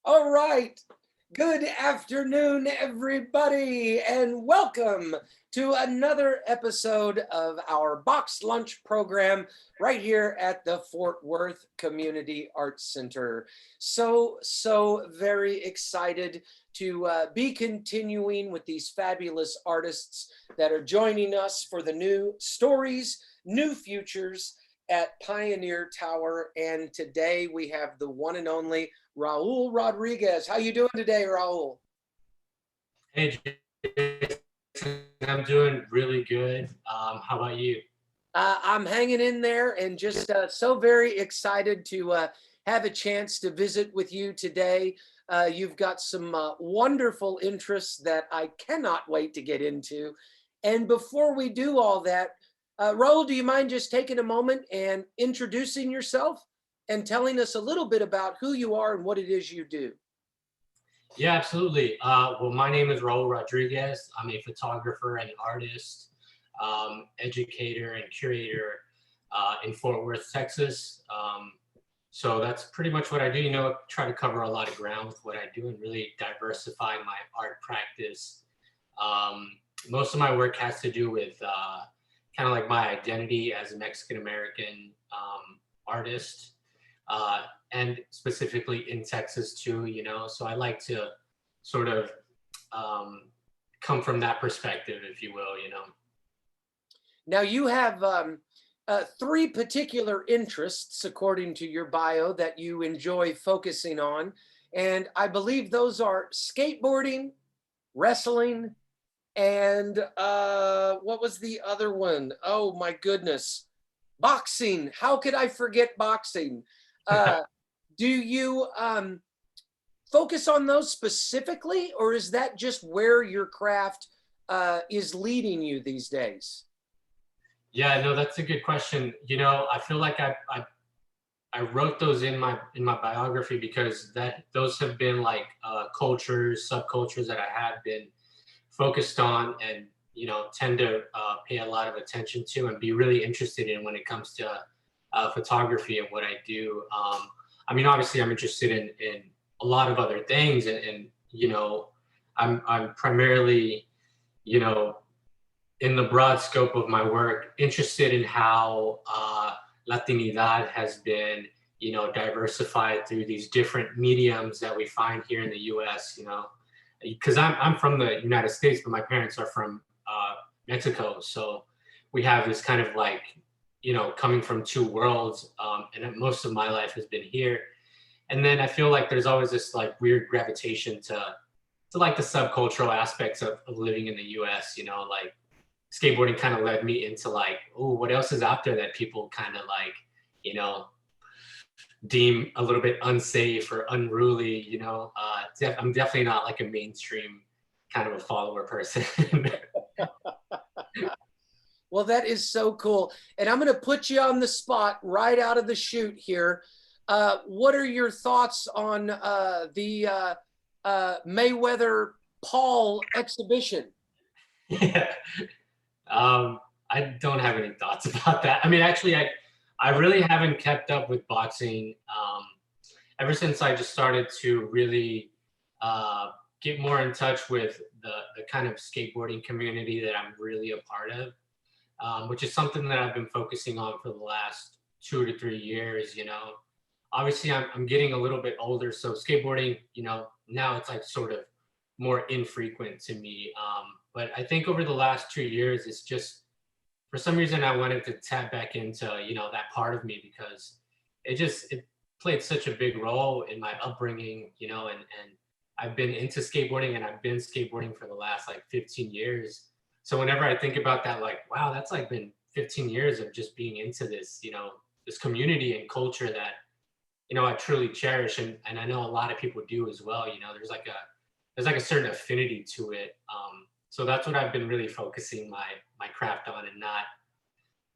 All right. Good afternoon, everybody, and welcome to another episode of our Box Lunch program right here at the Fort Worth Community Arts Center. So very excited to be continuing with these fabulous artists that are joining us for the new stories, new futures at Pioneer Tower. And today we have the one and only Raul Rodriguez. How you doing today, Raul? Hey, Jason, I'm doing really good. How about you? I'm hanging in there and just so very excited to have a chance to visit with you today. You've got some wonderful interests that I cannot wait to get into. And before we do all that, Raul, do you mind just taking a moment and introducing yourself and telling us a little bit about who you are and what it is you do? Yeah, absolutely. Well, my name is Raul Rodriguez. I'm a photographer and artist, educator and curator in Fort Worth, Texas. So that's pretty much what I do. Try to cover a lot of ground with what I do and really diversify my art practice. Most of my work has to do with kind of like my identity as a Mexican American artist. And specifically in Texas too, so I like to sort of come from that perspective, if you will. Now you have three particular interests, according to your bio, that you enjoy focusing on. And I believe those are skateboarding, wrestling, and what was the other one? Oh my goodness, boxing. How could I forget boxing? Do you focus on those specifically, or is that just where your craft is leading you these days? Yeah, no, that's a good question. I feel like I wrote those in my biography because those have been like cultures, subcultures that I have been focused on and tend to pay a lot of attention to and be really interested in when it comes to photography and what I do. Obviously, I'm interested in a lot of other things, and I'm primarily, in the broad scope of my work, interested in how Latinidad has been, diversified through these different mediums that we find here in the U.S. Because I'm from the United States, but my parents are from Mexico, so we have this kind of like coming from two worlds, and most of my life has been here. And then I feel like there's always this like weird gravitation to like the subcultural aspects of living in the US, like skateboarding kind of led me into like, oh, what else is out there that people kind of like, deem a little bit unsafe or unruly, I'm definitely not like a mainstream kind of a follower person. Well, that is so cool. And I'm going to put you on the spot right out of the chute here. What are your thoughts on the Mayweather Paul exhibition? Yeah. I don't have any thoughts about that. I mean, actually, I really haven't kept up with boxing ever since I just started to really get more in touch with the kind of skateboarding community that I'm really a part of, which is something that I've been focusing on for the last 2 to 3 years. Obviously, I'm getting a little bit older, so skateboarding, now it's like sort of more infrequent to me. But I think over the last 2 years, it's just for some reason I wanted to tap back into that part of me because it played such a big role in my upbringing, and I've been into skateboarding and I've been skateboarding for the last like 15 years. So whenever I think about that, like, wow, that's like been 15 years of just being into this, this community and culture that, I truly cherish. And I know a lot of people do as well. There's like a certain affinity to it. So that's what I've been really focusing my craft on and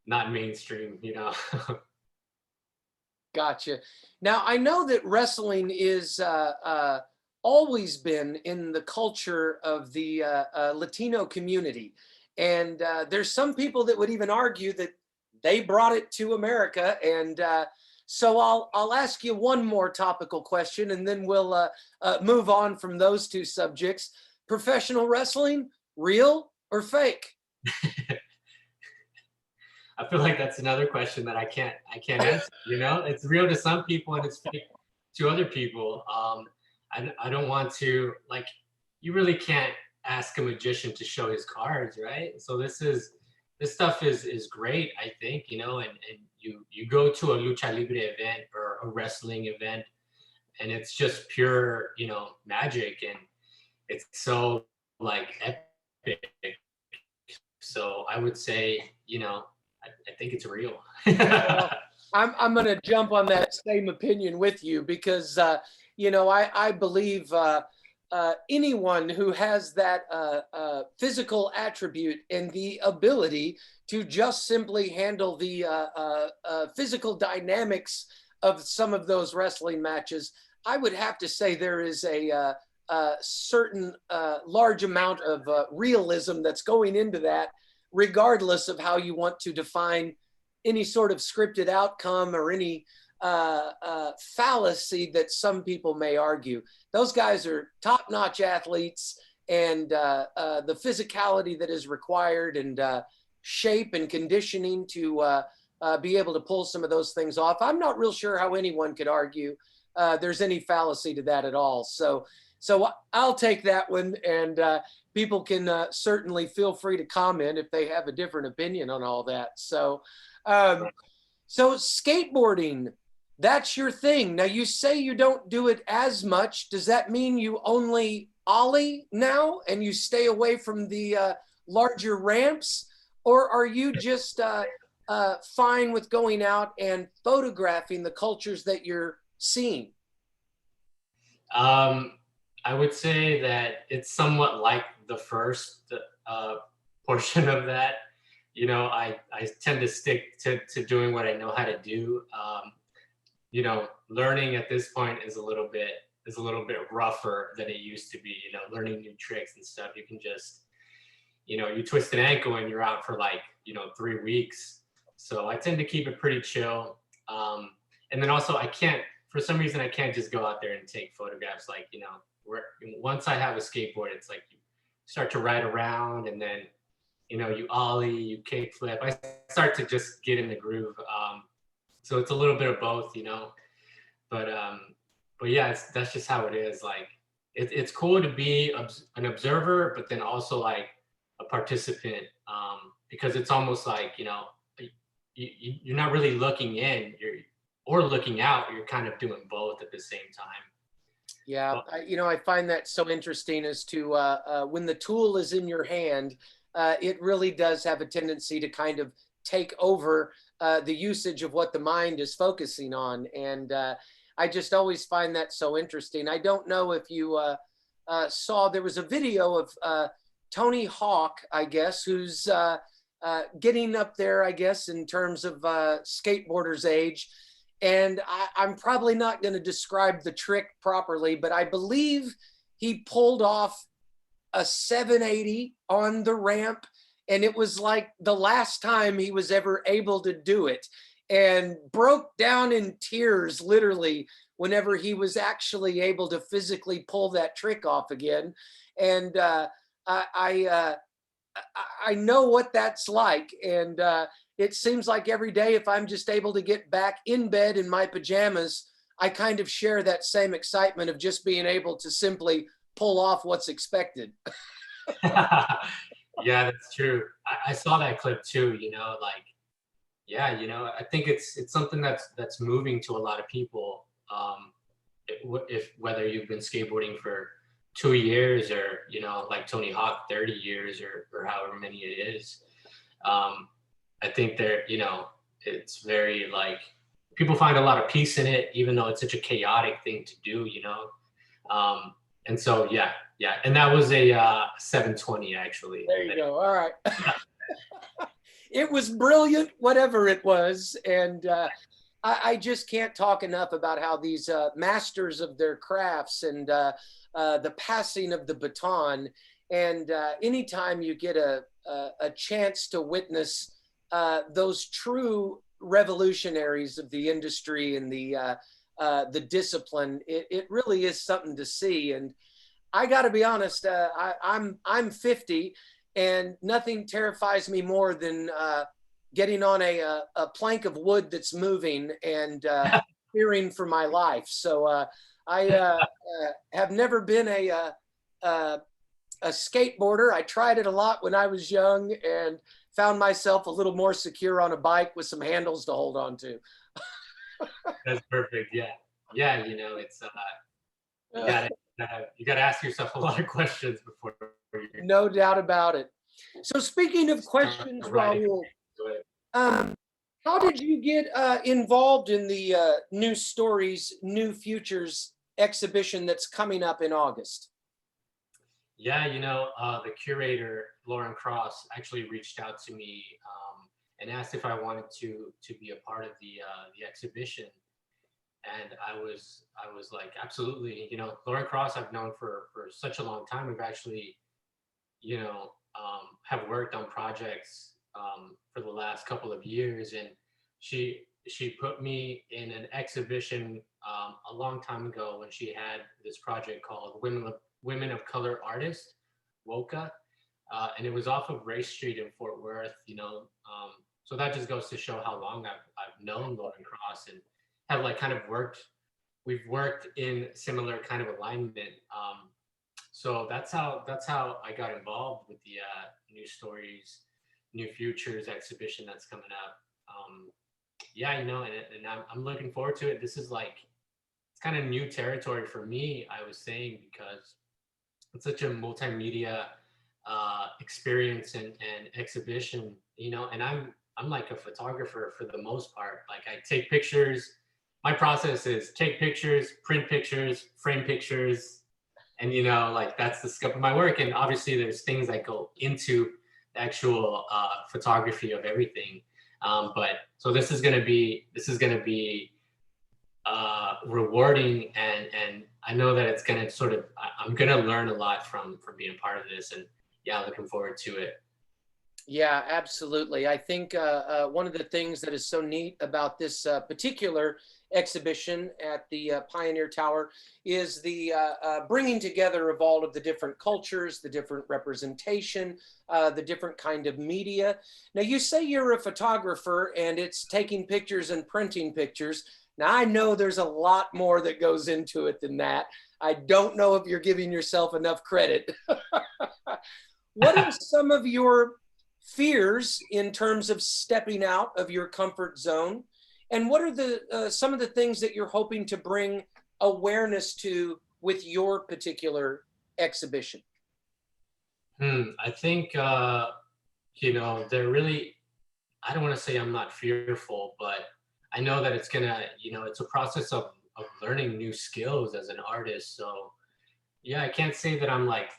not mainstream. Gotcha. Now, I know that wrestling is always been in the culture of the Latino community. And there's some people that would even argue that they brought it to America. And So I'll ask you one more topical question, and then we'll move on from those two subjects. Professional wrestling, real or fake? I feel like that's another question that I can't answer. You know, it's real to some people and it's fake to other people. I don't want to, like, you really can't ask a magician to show his cards, right? So this stuff is great, I think, you know, and you go to a Lucha Libre event or a wrestling event and it's just pure, you know, magic, and it's so like epic. So I would say, you know, I think it's real. Well, I'm going to jump on that same opinion with you because, you know, I believe anyone who has that physical attribute and the ability to just simply handle the physical dynamics of some of those wrestling matches, I would have to say there is a certain large amount of realism that's going into that, regardless of how you want to define any sort of scripted outcome or any fallacy that some people may argue. Those guys are top-notch athletes, and the physicality that is required and shape and conditioning to be able to pull some of those things off. I'm not real sure how anyone could argue there's any fallacy to that at all. So I'll take that one, and people can certainly feel free to comment if they have a different opinion on all that. So skateboarding, that's your thing. Now, you say you don't do it as much. Does that mean you only ollie now and you stay away from the larger ramps? Or are you just fine with going out and photographing the cultures that you're seeing? I would say that it's somewhat like the first portion of that. You know, I tend to stick to doing what I know how to do. You know, learning at this point is a little bit rougher than it used to be. You know, learning new tricks and stuff. You can just, you know, you twist an ankle and you're out for like, you know, 3 weeks. So I tend to keep it pretty chill. And then also for some reason, I can't just go out there and take photographs. Like, you know, once I have a skateboard, it's like you start to ride around and then, you know, you ollie, you kick flip. I start to just get in the groove. So it's a little bit of both, you know, but yeah, that's just how it is. Like, it's cool to be an observer, but then also like a participant, because it's almost like, you know, you're not really looking in, or looking out. You're kind of doing both at the same time. Yeah, you know, I find that so interesting as to when the tool is in your hand, it really does have a tendency to kind of take over the usage of what the mind is focusing on. And I just always find that so interesting. I don't know if you saw, there was a video of Tony Hawk, I guess, who's getting up there, I guess, in terms of skateboarders' age. And I'm probably not going to describe the trick properly, but I believe he pulled off a 780 on the ramp. And it was like the last time he was ever able to do it, and broke down in tears, literally, whenever he was actually able to physically pull that trick off again. And I know what that's like. And it seems like every day, if I'm just able to get back in bed in my pajamas, I kind of share that same excitement of just being able to simply pull off what's expected. Yeah, that's true. I saw that clip too, you know, like, yeah, you know, I think it's something that's moving to a lot of people. If whether you've been skateboarding for 2 years, or, you know, like Tony Hawk, 30 years, or however many it is. I think you know, it's very like, people find a lot of peace in it, even though it's such a chaotic thing to do, you know? And so, yeah. And that was a 720, actually. There you go. All right. It was brilliant, whatever it was. And I just can't talk enough about how these masters of their crafts and the passing of the baton. And anytime you get a chance to witness those true revolutionaries of the industry and the discipline. It really is something to see. And I got to be honest, I'm 50, and nothing terrifies me more than getting on a plank of wood that's moving and fearing for my life. So I have never been a skateboarder. I tried it a lot when I was young and found myself a little more secure on a bike with some handles to hold on to. That's perfect. Yeah. Yeah. You know, it's, you gotta ask yourself a lot of questions before you No doubt about it. So speaking of questions, Raul, how did you get involved in the New Stories, New Futures exhibition that's coming up in August? Yeah, you know, the curator, Lauren Cross, actually reached out to me and asked if I wanted to be a part of the exhibition. And I was like, absolutely. You know, Lauren Cross I've known for such a long time. We've actually, you know, have worked on projects for the last couple of years, and she put me in an exhibition a long time ago when she had this project called Women of Color Artists, WOCA, and it was off of Race Street in Fort Worth. You know, so that just goes to show how long I've known Lauren Cross and have like kind of we've worked in similar kind of alignment. So that's how I got involved with the New Stories, New Futures exhibition that's coming up. Yeah, you know, and I'm looking forward to it. This is like, it's kind of new territory for me, I was saying, because it's such a multimedia experience and exhibition, you know, and I'm like a photographer for the most part. Like I take pictures. My process is take pictures, print pictures, frame pictures, and you know, like that's the scope of my work. And obviously, there's things that go into the actual photography of everything. But so this is gonna be rewarding, and I know that it's gonna sort of I'm gonna learn a lot from being a part of this, and yeah, looking forward to it. Yeah, absolutely. I think one of the things that is so neat about this particular exhibition at the Pioneer Tower is the bringing together of all of the different cultures, the different representation, the different kind of media. Now, you say you're a photographer and it's taking pictures and printing pictures. Now, I know there's a lot more that goes into it than that. I don't know if you're giving yourself enough credit. What are some of your fears in terms of stepping out of your comfort zone? And what are the some of the things that you're hoping to bring awareness to with your particular exhibition? I think you know, they're really, I don't want to say I'm not fearful, but I know that it's gonna, you know, it's a process of learning new skills as an artist. So yeah, I can't say that I'm like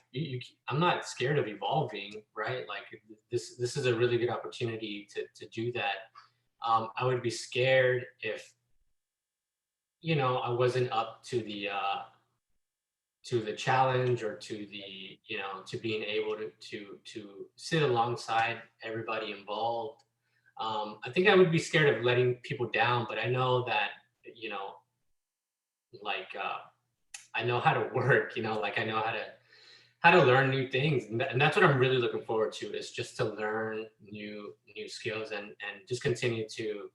I'm not scared of evolving, right? Like this is a really good opportunity to do that. I would be scared if, you know, I wasn't up to the challenge, or to the, you know, to being able to sit alongside everybody involved. I think I would be scared of letting people down, but I know that, you know, like I know how to work, you know, like I know how to learn new things, and that's what I'm really looking forward to, is just to learn new skills and just continue to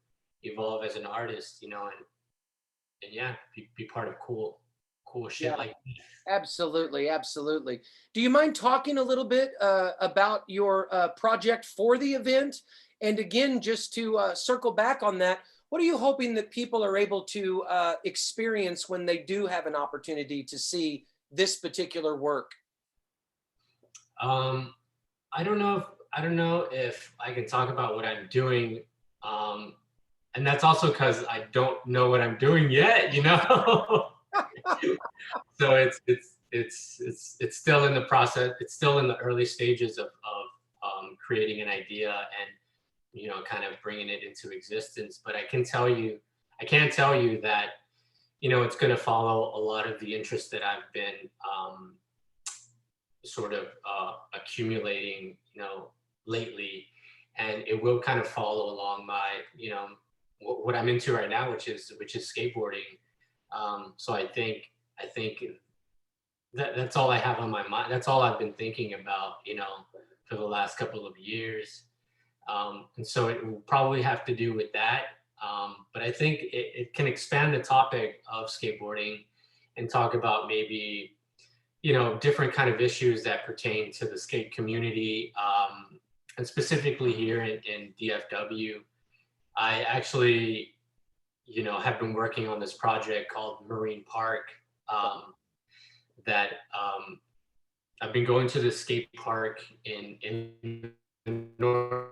evolve as an artist, you know, and yeah, be part of cool shit Yeah, like. absolutely, absolutely. Do you mind talking a little bit about your project for the event? And again, just to circle back on that, what are you hoping that people are able to experience when they do have an opportunity to see this particular work? Um, I don't know if I can talk about what I'm doing, um, and that's also because I don't know what I'm doing yet, you know. So it's still in the process. It's still in the early stages of creating an idea and, you know, kind of bringing it into existence. But I can tell you that, you know, it's going to follow a lot of the interest that I've been sort of accumulating, you know, lately, and it will kind of follow along my, you know, what I'm into right now, which is skateboarding. So I think that's all I have on my mind. That's all I've been thinking about, for the last couple of years. And so it will probably have to do with that. But I think it can expand the topic of skateboarding and talk about maybe, different kind of issues that pertain to the skate community. And specifically here in DFW, I actually, have been working on this project called Marine Park, that I've been going to the skate park in the north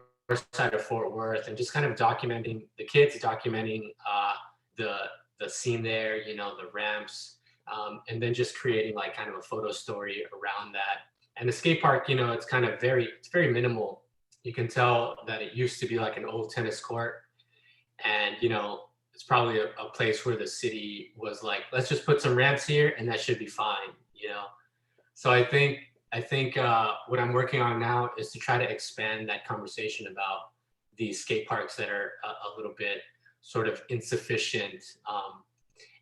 side of Fort Worth and just kind of documenting the kids, documenting the scene there, the ramps, and then just creating like kind of a photo story around that. And the skate park, it's kind of it's very minimal. You can tell that it used to be like an old tennis court, and it's probably a place where the city was like, let's just put some ramps here and that should be fine. So I think what I'm working on now is to try to expand that conversation about these skate parks that are a little bit sort of insufficient,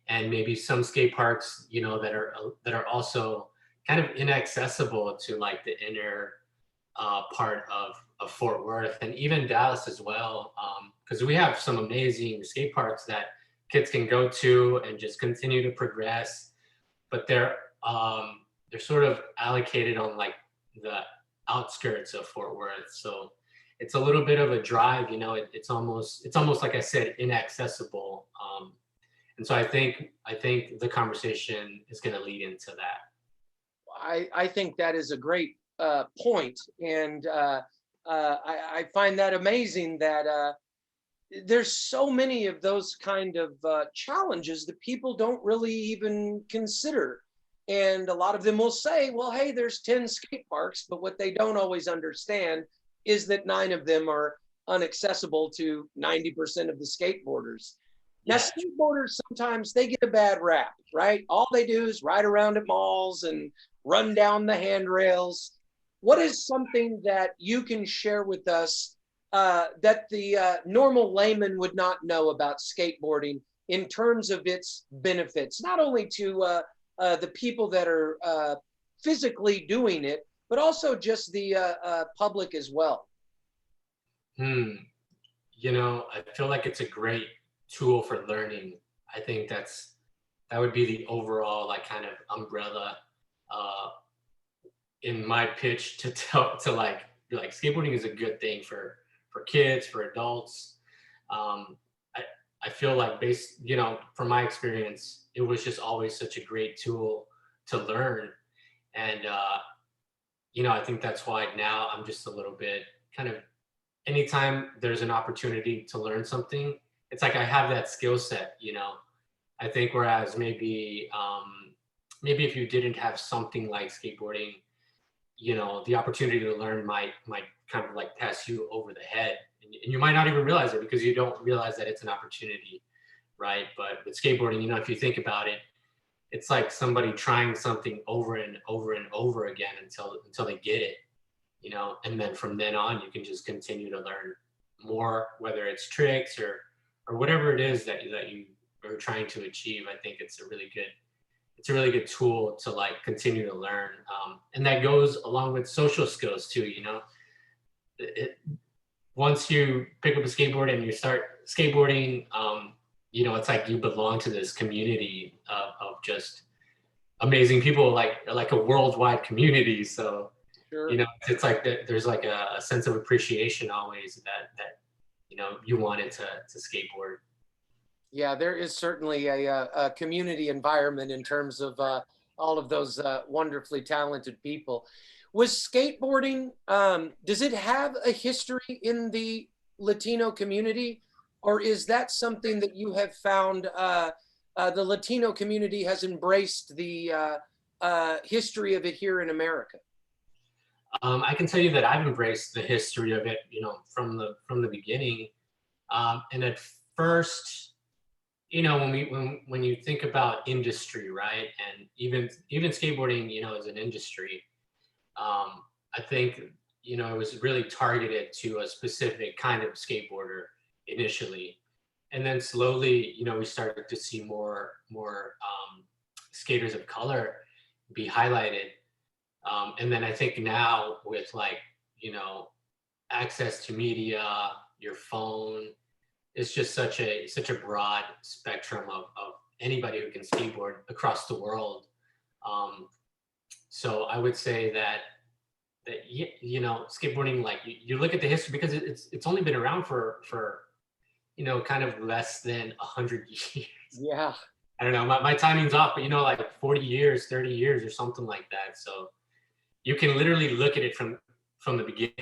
and maybe some skate parks, that are also kind of inaccessible to like the inner part of Fort Worth and even Dallas as well, because we have some amazing skate parks that kids can go to and just continue to progress, but they're sort of allocated on like the outskirts of Fort Worth. So it's a little bit of a drive, it's almost like I said, inaccessible. And so I think the conversation is going to lead into that. I think that is a great point. And I find that amazing that there's so many of those kind of challenges that people don't really even consider. And a lot of them will say, well, hey, there's 10 skate parks, but what they don't always understand is that 9 of them are inaccessible to 90% of the skateboarders. Now, Yeah. skateboarders, sometimes they get a bad rap, right? All they do is ride around at malls and run down the handrails. What is something that you can share with us that the normal layman would not know about skateboarding in terms of its benefits, not only to the people that are physically doing it, but also just the public as well? I feel like it's a great tool for learning. I think that would be the overall like kind of umbrella uh, in my pitch to tell to like be like skateboarding is a good thing for kids, for adults. Um, I I feel like from my experience, it was just always such a great tool to learn, and I think that's why now I'm just a little bit kind of anytime there's an opportunity to learn something, it's like I have that skill set. I think whereas maybe if you didn't have something like skateboarding, the opportunity to learn might kind of like pass you over the head, and you might not even realize it because you don't realize that it's an opportunity, right? But with skateboarding, if you think about it, it's like somebody trying something over and over and over again until they get it, and then from then on you can just continue to learn more, whether it's tricks or whatever it is that you are trying to achieve. I think it's a really good tool to like continue to learn, and that goes along with social skills too. Once you pick up a skateboard and you start skateboarding, it's like you belong to this community of just amazing people, like a worldwide community. So Sure. it's like there's like a sense of appreciation always that you wanted to skateboard. Yeah, there is certainly a community environment in terms of all of those wonderfully talented people. Was skateboarding, does it have a history in the Latino community, or is that something that you have found the Latino community has embraced the history of it here in America? I can tell you that I've embraced the history of it, from the beginning. And at first, when you think about industry, right, and even skateboarding, is an industry. I think it was really targeted to a specific kind of skateboarder initially, And then slowly, we started to see more skaters of color be highlighted. And then I think now with like, access to media, your phone, it's just such a broad spectrum of anybody who can skateboard across the world. So I would say that skateboarding, like you look at the history, because it's only been around for kind of less than 100 years. Yeah. I don't know, my timing's off, but like 40 years, 30 years or something like that. So you can literally look at it from the beginning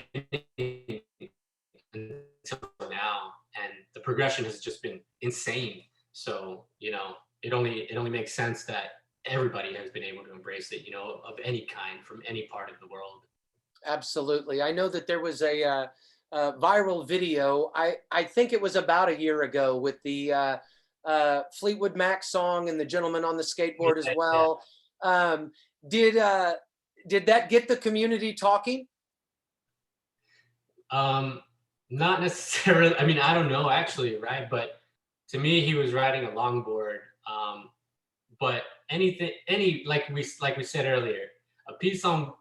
until now, and the progression has just been insane. So it only makes sense that everybody has been able to embrace it, of any kind, from any part of the world. Absolutely. I know that there was a viral video. I think it was about a year ago with the Fleetwood Mac song and the gentleman on the skateboard as well. Did that get the community talking? Not necessarily. I mean, I don't know actually, right? But to me, he was riding a longboard. But like we said earlier, a piece of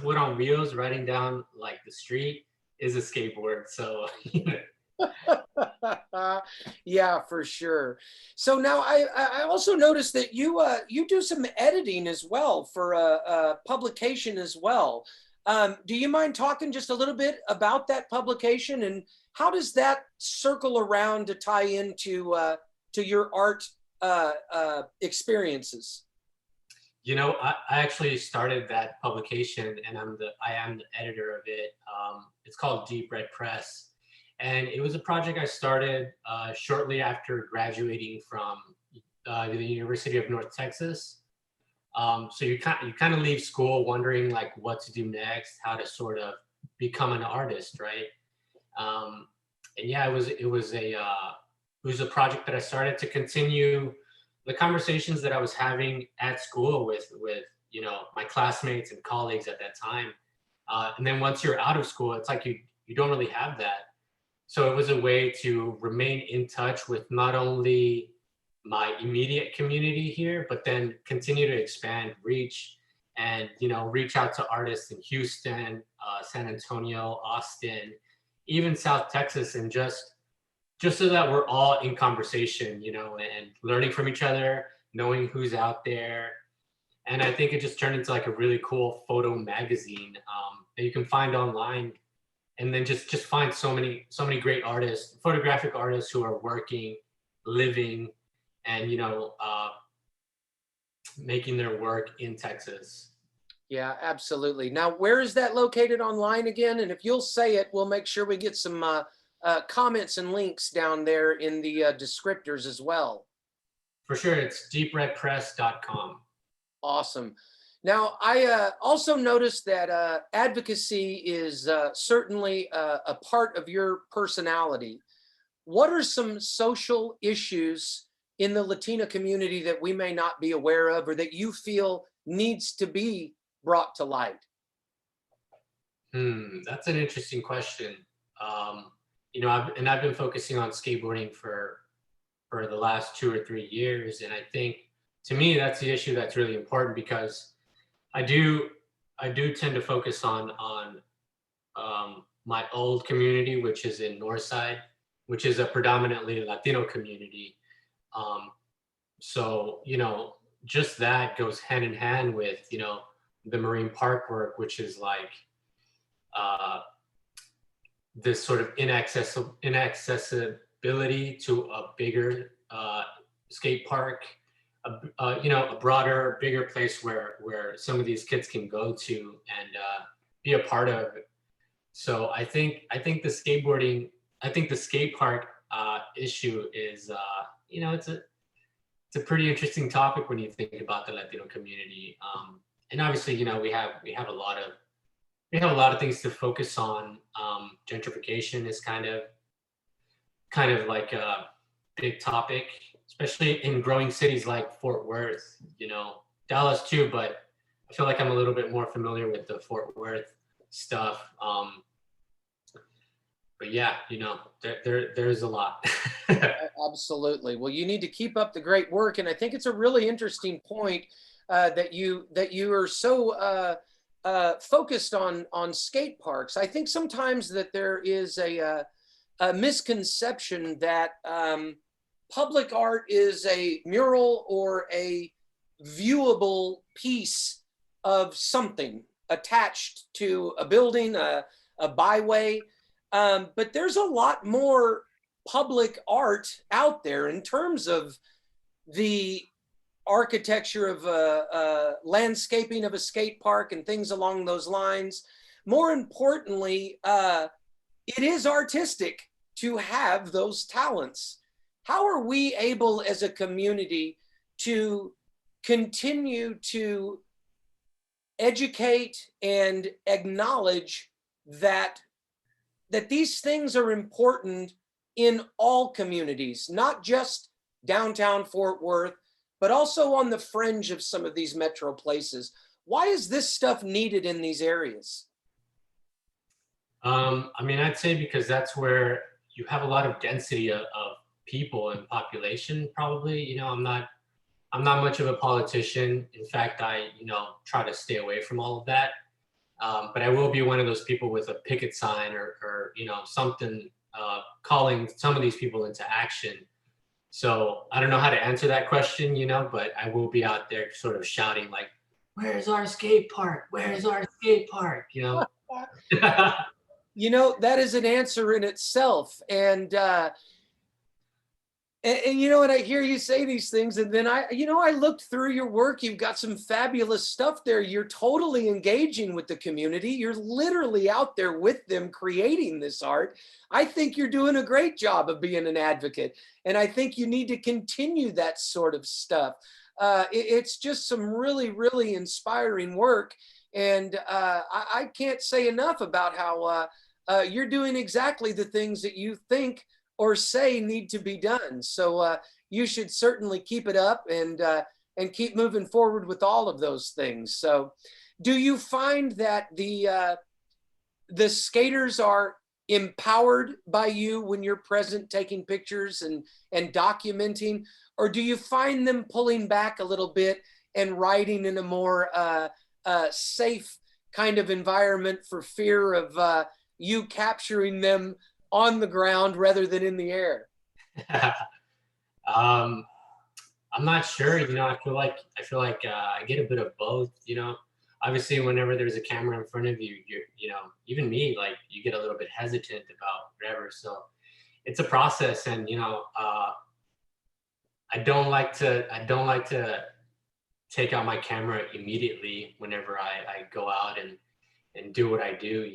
wood on wheels riding down like the street is a skateboard. So yeah, for sure. So now I also noticed that you do some editing as well for a publication as well. Do you mind talking just a little bit about that publication, and how does that circle around to tie into to your art experiences? I actually started that publication, and I am the editor of it. It's called Deep Red Press, and it was a project I started shortly after graduating from the University of North Texas. So you kind of leave school wondering like what to do next, how to sort of become an artist, right? And yeah, it was a project that I started to continue the conversations that I was having at school with my classmates and colleagues at that time. And then once you're out of school, it's like you don't really have that. So it was a way to remain in touch with not only my immediate community here, but then continue to expand, reach, and reach out to artists in Houston, San Antonio, Austin, even South Texas, and just so that we're all in conversation, and learning from each other, knowing who's out there. And I think it just turned into like a really cool photo magazine that you can find online, and then just find so many great artists, photographic artists who are working, living, and making their work in Texas. Yeah, absolutely. Now, where is that located online again? And if you'll say it, we'll make sure we get some comments and links down there in the descriptors as well. For sure, it's deepredpress.com. Awesome. Now, I also noticed that advocacy is certainly a part of your personality. What are some social issues in the Latina community that we may not be aware of, or that you feel needs to be brought to light? That's an interesting question. I've been focusing on skateboarding for the last 2 or 3 years, and I think to me that's the issue that's really important, because I do tend to focus on my old community, which is in Northside, which is a predominantly Latino community. So just that goes hand in hand with the Marine Park work, which is like this sort of inaccessibility to a bigger skate park, a broader, bigger place where some of these kids can go to and be a part of it. So I think the skateboarding, the skate park issue is it's a pretty interesting topic when you think about the Latino community. And obviously, we have a lot of things to focus on. Gentrification is kind of like a big topic, especially in growing cities like Fort Worth, Dallas too, but I feel like I'm a little bit more familiar with the Fort Worth stuff. yeah, there's a lot. Absolutely. Well, you need to keep up the great work, and I think it's a really interesting point that you are so focused on skate parks. I think sometimes that there is a misconception that public art is a mural or a viewable piece of something attached to a building, a byway. But there's a lot more public art out there in terms of the architecture of landscaping of a skate park and things along those lines. More importantly, it is artistic to have those talents. How are we able as a community to continue to educate and acknowledge that these things are important in all communities, not just downtown Fort Worth, but also on the fringe of some of these metro places? Why is this stuff needed in these areas? I mean, I'd say because that's where you have a lot of density of people and population, probably. I'm not much of a politician. In fact, I try to stay away from all of that. But I will be one of those people with a picket sign or something calling some of these people into action. So I don't know how to answer that question, but I will be out there sort of shouting like, "Where's our skate park? Where's our skate park?" That is an answer in itself. And I hear you say these things, and then I looked through your work. You've got some fabulous stuff there. You're totally engaging with the community. You're literally out there with them creating this art. I think you're doing a great job of being an advocate, and I think you need to continue that sort of stuff. It's just some really, really inspiring work, and I can't say enough about how you're doing exactly the things that you think or say need to be done. So you should certainly keep it up and keep moving forward with all of those things. So, do you find that the skaters are empowered by you when you're present, taking pictures and documenting, or do you find them pulling back a little bit and writing in a more safe kind of environment for fear of you capturing them on the ground rather than in the air? I'm not sure. I feel like I get a bit of both. Obviously, whenever there's a camera in front of you, even me, like you get a little bit hesitant about whatever. So it's a process, and I don't like to take out my camera immediately whenever I go out and do what I do.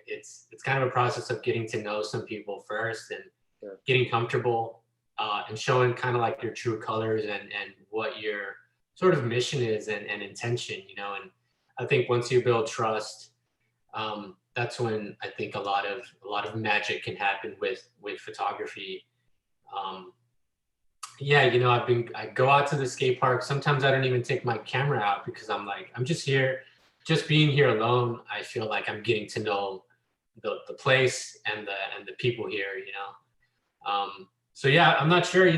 It's kind of a process of getting to know some people first and Sure. getting comfortable and showing kind of like your true colors and what your sort of mission is and intention, and I think once you build trust, that's when I think a lot of magic can happen with photography. Yeah, I go out to the skate park. Sometimes I don't even take my camera out because I'm just here. Just being here alone, I feel like I'm getting to know the place and the people here, So yeah, I'm not sure,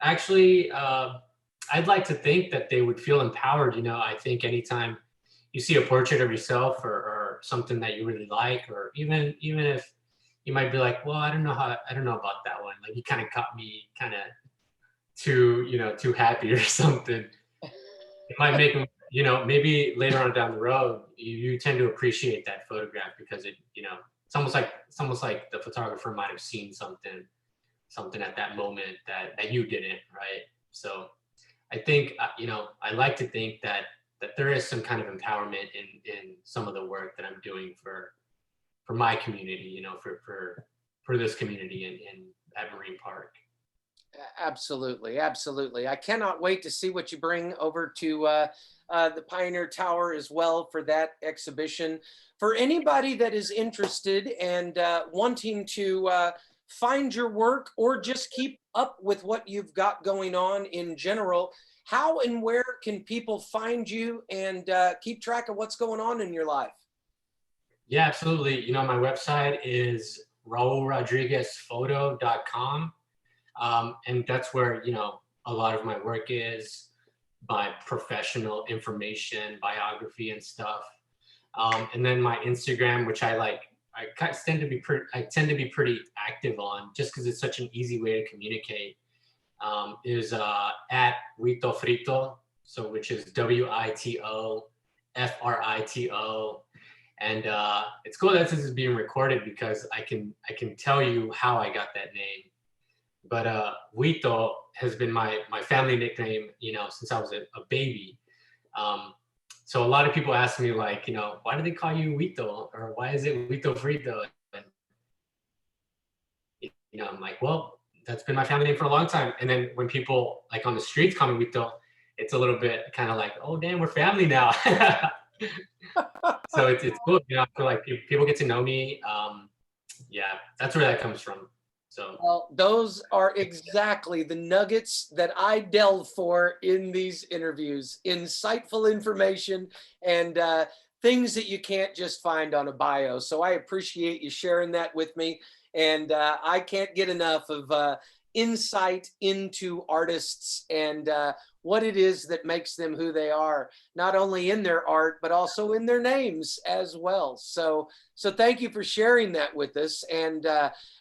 actually, I'd like to think that they would feel empowered. I think anytime you see a portrait of yourself or something that you really like, or even if you might be like, well, I don't know about that one. Like you kind of caught me kind of too happy or something. It might make them, maybe later on down the road, you tend to appreciate that photograph because it's almost like the photographer might have seen something at that moment that you didn't, right? So I think, I like to think that there is some kind of empowerment in some of the work that I'm doing for my community, for this community at Marine Park. Absolutely. Absolutely. I cannot wait to see what you bring over to the Pioneer Tower as well for that exhibition. For anybody that is interested and wanting to find your work or just keep up with what you've got going on in general, how and where can people find you and keep track of what's going on in your life? Yeah, absolutely. My website is raulrodriguezphoto.com. And that's where, a lot of my work is, my professional information, biography and stuff. And then my Instagram, which I tend to be pretty active on, just because it's such an easy way to communicate, is at Wito Frito, so which is WITO FRITO. And it's cool that this is being recorded because I can tell you how I got that name. But Wito has been my family nickname, since I was a baby. So a lot of people ask me, like, why do they call you Wito, or why is it Wito Frito? And I'm like, well, that's been my family name for a long time. And then when people like on the streets call me Wito, it's a little bit kind of like, oh damn, we're family now. So it's cool, I feel like people get to know me. Yeah, that's where that comes from. So, well, those are exactly the nuggets that I delve for in these interviews. Insightful information and things that you can't just find on a bio. So I appreciate you sharing that with me. And I can't get enough of insight into artists and what it is that makes them who they are, not only in their art, but also in their names as well. So thank you for sharing that with us. And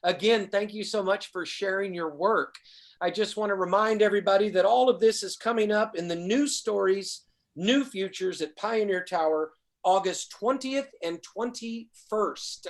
again, thank you so much for sharing your work. I just want to remind everybody that all of this is coming up in the New Stories, New Futures at Pioneer Tower, August 20th and 21st.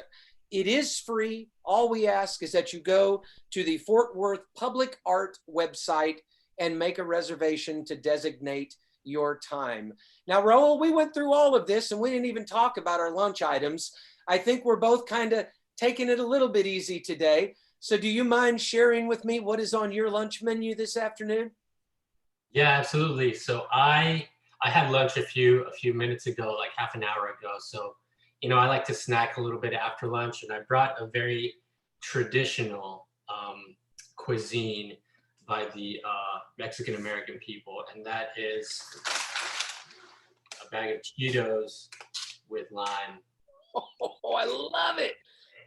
It is free. All we ask is that you go to the Fort Worth Public Art website and make a reservation to designate your time. Now, Raul, we went through all of this and we didn't even talk about our lunch items. I think we're both kind of taking it a little bit easy today. So do you mind sharing with me what is on your lunch menu this afternoon? Yeah, absolutely. So I had lunch a few minutes ago, like half an hour ago. So, I like to snack a little bit after lunch, and I brought a very traditional cuisine by the Mexican American people, and that is a bag of Cheetos with lime. Oh, I love it.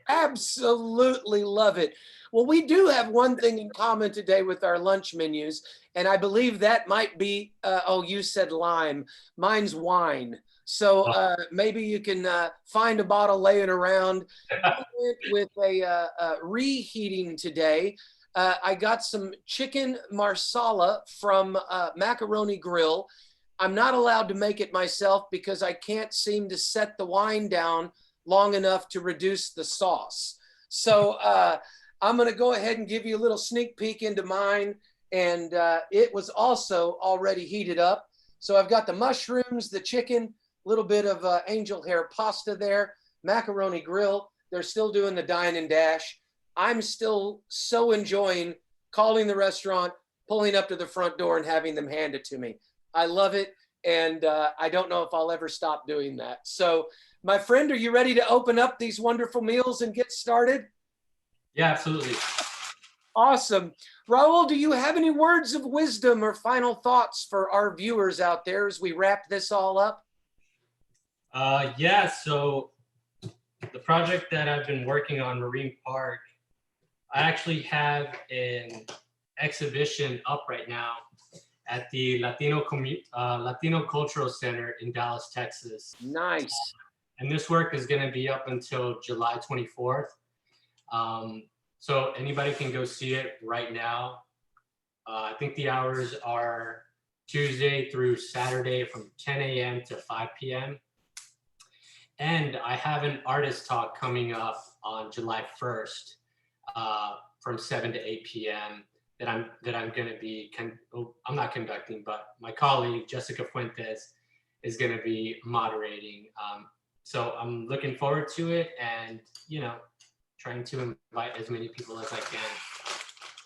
Absolutely love it. Well, we do have one thing in common today with our lunch menus, and I believe that might be, oh, you said lime. Mine's wine. So maybe you can find a bottle laying around. With a reheating today. I got some chicken marsala from Macaroni Grill. I'm not allowed to make it myself because I can't seem to set the wine down long enough to reduce the sauce. So I'm going to go ahead and give you a little sneak peek into mine. And it was also already heated up. So I've got the mushrooms, the chicken, a little bit of angel hair pasta there, Macaroni Grill. They're still doing the dine and dash. I'm still so enjoying calling the restaurant, pulling up to the front door and having them hand it to me. I love it. And I don't know if I'll ever stop doing that. So my friend, are you ready to open up these wonderful meals and get started? Yeah, absolutely. Awesome. Raul, do you have any words of wisdom or final thoughts for our viewers out there as we wrap this all up? Yeah, so the project that I've been working on, Marine Park, I actually have an exhibition up right now at the Latino Cultural Center in Dallas, Texas. Nice. And this work is going to be up until July 24th. So anybody can go see it right now. I think the hours are Tuesday through Saturday from 10 a.m. to 5 p.m. And I have an artist talk coming up on July 1st from 7 to 8 p.m. that I'm going to be, I'm not conducting, but my colleague, Jessica Fuentes, is going to be moderating. So I'm looking forward to it and, trying to invite as many people as I can.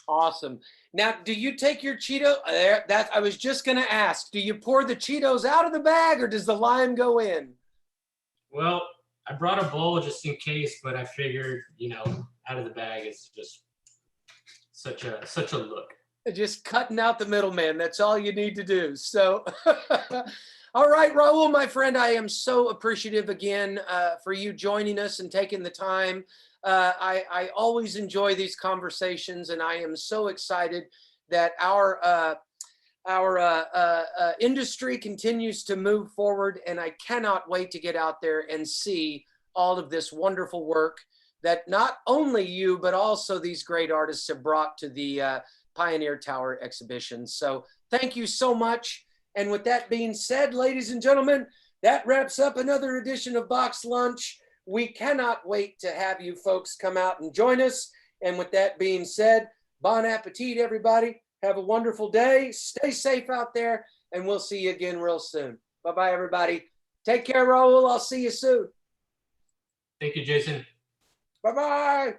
Awesome. Now, do you take your Cheeto there? That I was just going to ask, do you pour the Cheetos out of the bag or does the lime go in? Well, I brought a bowl just in case, but I figured, out of the bag is just such a look. Just cutting out the middleman. That's all you need to do. So, all right, Raul, my friend, I am so appreciative again for you joining us and taking the time. I always enjoy these conversations, and I am so excited that our industry continues to move forward, and I cannot wait to get out there and see all of this wonderful work that not only you, but also these great artists have brought to the Pioneer Tower exhibition. So thank you so much. And with that being said, ladies and gentlemen, that wraps up another edition of Box Lunch. We cannot wait to have you folks come out and join us. And with that being said, bon appetit, everybody. Have a wonderful day. Stay safe out there, and we'll see you again real soon. Bye-bye, everybody. Take care, Raul. I'll see you soon. Thank you, Jason. Bye-bye.